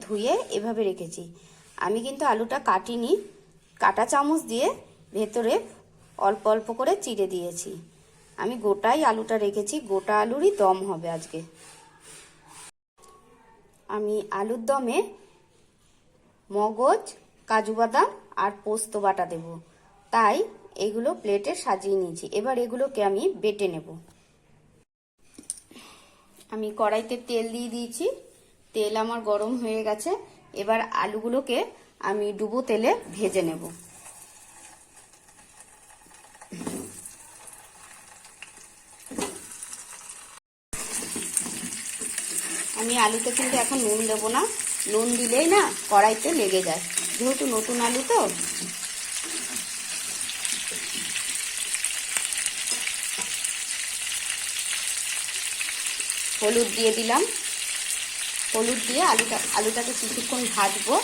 ধুয়ে এভাবে রেখেছি। আমি কিন্তু আলুটা কাটিনি, কাটা চামচ দিয়ে ভেতরে অল্প অল্প করে চিড়ে দিয়েছি। আমি গোটাই আলুটা রেখেছি, গোটা আলুরই দম হবে আজকে। আমি আলুর দমে মগজ, কাজু বাদাম আর পোস্ত বাটা দেব, তাই এগুলো প্লেটে সাজিয়ে নিয়েছি। এবার এগুলোকে আমি বেটে নেব। আমি কড়াইতে তেল দিয়ে দিয়েছি, তেল আমার গরম হয়ে গেছে। এবার আলুগুলোকে আমি ডুবো তেলে ভেজে নেব। আমি আলুতে কিন্তু এখন নুন দেবো না, নুন দিলেই না কড়াইতে লেগে যায়, যেহেতু নতুন আলু তো। হলুদ দিয়ে দিলাম, হলুদ দিয়ে আলুটাকে কিছুক্ষণ ভাজবো,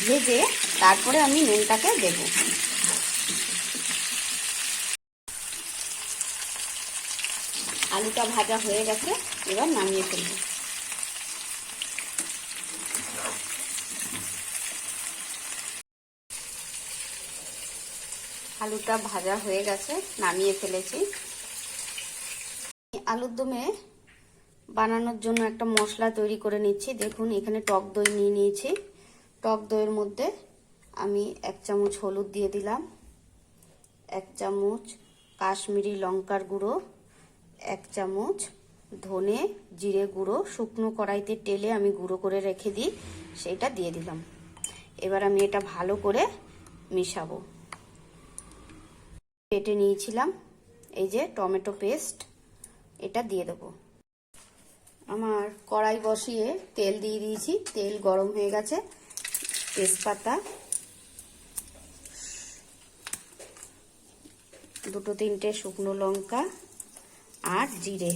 ভেজে তারপরে আমি নুনটাকে দেব। আলুটা ভাজা হয়ে গেছে, এবার নামিয়ে ফেলবো। আলুটা ভাজা হয়ে গেছে, নামিয়ে ফেলেছি। আলুর দমে বানানোর জন্য একটা মশলা তৈরি করে নিচ্ছি। দেখুন এখানে টক দই নিয়ে নিয়েছি। টক দইয়ের মধ্যে আমি 1 চামচ হলুদ দিয়ে দিলাম, 1 চামচ কাশ্মীরি লঙ্কার গুঁড়ো, 1 চামচ ধনে জিরে গুঁড়ো, শুকনো কড়াইতে টেলে আমি গুঁড়ো করে রেখে দিই, সেইটা দিয়ে দিলাম। এবার আমি এটা ভালো করে মিশাবো। কেটে নিয়েছিলাম এই যে টমেটো পেস্ট, এটা দিয়ে দেবো। আমার কড়াই বসিয়ে তেল দিয়ে দিয়েছি, তেল গরম হয়ে গেছে। তেজপাতা, 2-3টে শুকনো লঙ্কা আর জিরে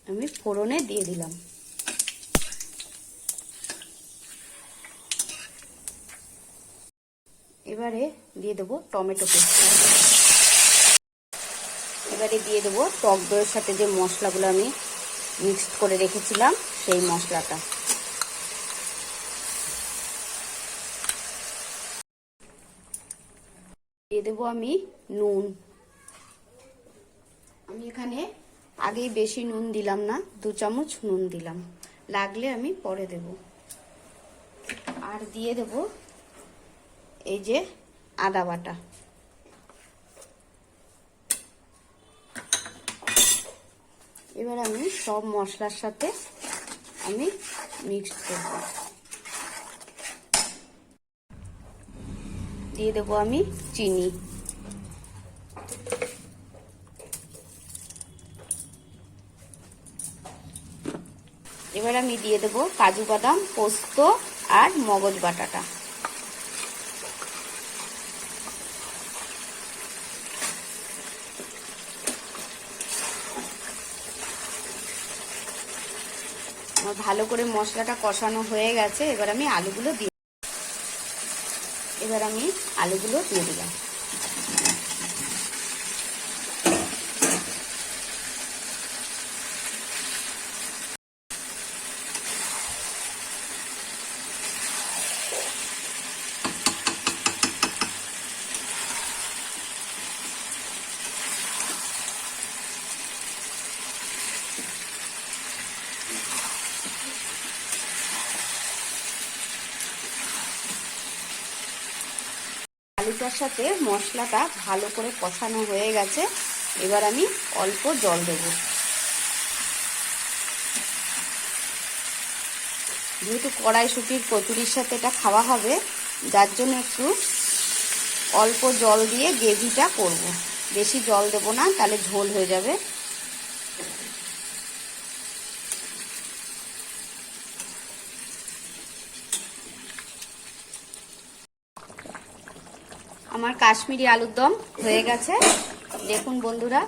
আমি ফোড়নে দিয়ে দিলাম। এবারে দিয়ে দেবো টমেটো পেস্ট। এবারে দিয়ে দেবো টক দইয়ের সাথে যে মশলাগুলো আমি মিক্সড করে রেখেছিলাম, সেই মশলাটা। দিয়ে দেবো আমি নুন। আমি এখানে আগেই বেশি নুন দিলাম না, 2 চামচ নুন দিলাম, লাগলে আমি পরে দেব। আর দিয়ে দেব এই যে আদা বাটা। এবার আমি সব মশলার সাথে আমি মিক্সড করব। দিয়ে দেবো আমি চিনি। এবার আমি দিয়ে দেবো কাজু বাদাম, পোস্ত আর মগজ বাটাটা। আমার ভালো করে মশলাটা কষানো হয়ে গেছে। এবার আমি আলুগুলো দিয়ে দিলাম। আলুটার সাথে মশলাটা ভালো করে কষানো হয়ে গেছে। এবার আমি অল্প জল দেব। যেহেতু কড়াইশুঁটির কচুরির সাথে এটা খাওয়া হবে, যার জন্য একটু অল্প জল দিয়ে গ্রেভিটা করব। বেশি জল দেব না, তাহলে ঝোল হয়ে যাবে। আমার কাশ্মীরি আলুর দম হয়ে গেছে। দেখুন বন্ধুরা,